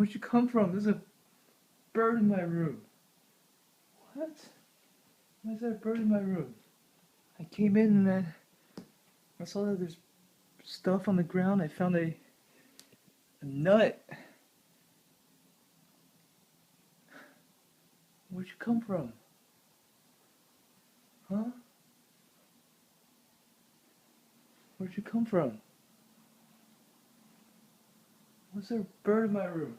Where'd you come from? There's a bird in my room. What? Why is there a bird in my room? I came in and I saw that there's stuff on the ground. I found a nut. Where'd you come from? Huh? Where'd you come from? Was there a bird in my room?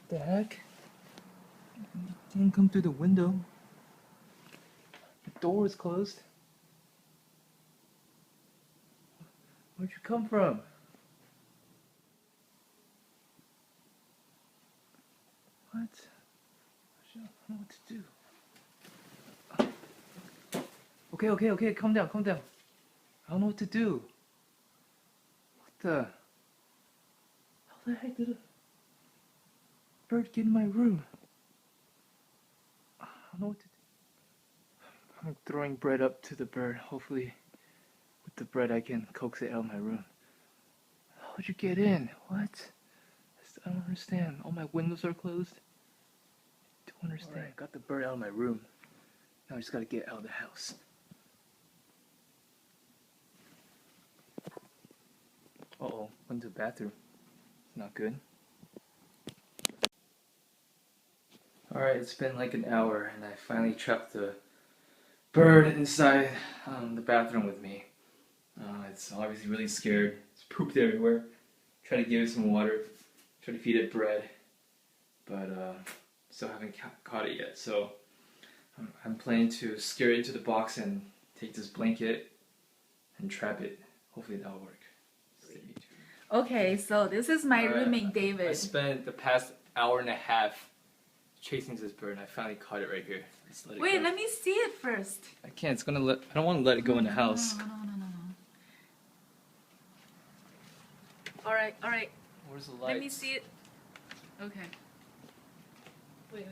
The heck? Didn't come through the window. The door was closed. Where'd you come from? What? I don't know what to do. Okay, calm down. I don't know what to do. What the? How the heck did a bird get in my room? I don't know what to do. I'm throwing bread up to the bird. Hopefully, with the bread, I can coax it out of my room. How'd you get in? What? I don't understand. All my windows are closed. I don't understand. Right. Got the bird out of my room. Now I just gotta get out of the house. Uh-oh, went to the bathroom. It's not good. Alright, it's been like an hour and I finally trapped the bird inside the bathroom with me. It's obviously really scared. It's pooped everywhere. Try to give it some water. Try to feed it bread. But still haven't caught it yet. So I'm planning to scare it into the box and take this blanket and trap it. Hopefully that'll work. Okay, so this is my roommate David. I spent the past hour and a half chasing this bird and I finally caught it right here. Wait, let me see it first. I can't. It's gonna let. I don't want to let it go in the house. No. All right. Where's the light? Let me see it. Okay. Wait.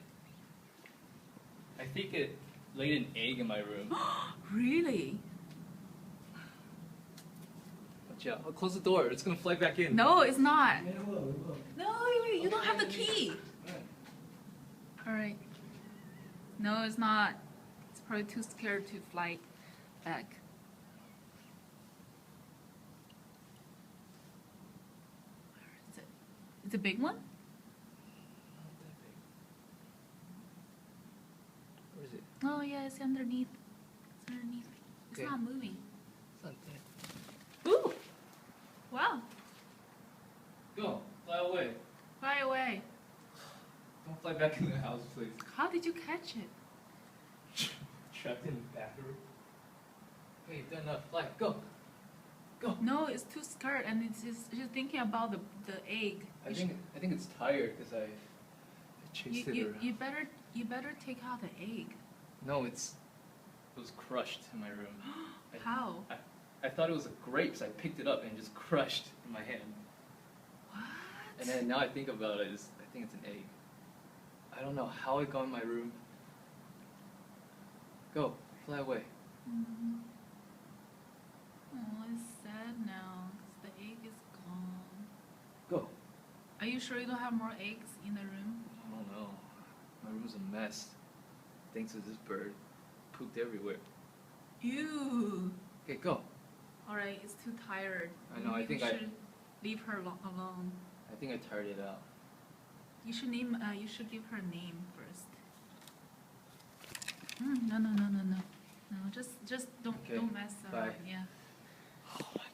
I think it laid an egg in my room. Really? Watch out! I'll close the door. It's gonna fly back in. No, it's not. Yeah, it will. No, wait, you don't have the key. All right. No, it's not. It's probably too scared to fly back. Where is it? It's a big one? Not that big. Where is it? Oh yeah, it's underneath. It's underneath. It's Okay. not moving. It's not there. Ooh! Wow. Go. Fly away. Fly away. Don't fly back in the house, please. How did you catch it? Trapped in the bathroom. Okay, you've done enough. Fly. Go. Go. No, it's too scared and it's just thinking about the egg. I think it's tired because I chased it around. You better take out the egg. No, it was crushed in my room. How? I thought it was a grape, so I picked it up and just crushed in my hand. What? And then now I think about it, I think it's an egg. I don't know how it got in my room. Go, fly away. Mm-hmm. Oh, it's sad now because the egg is gone. Go. Are you sure you don't have more eggs in the room? I don't know. My room's a mess. Thanks to this bird. Pooped everywhere. Ew. Okay, go. Alright, it's too tired. I know, Maybe we should leave her alone. I think I tired it out. You should give her a name first. No. No, just don't Okay, mess bye. around. Yeah. Oh my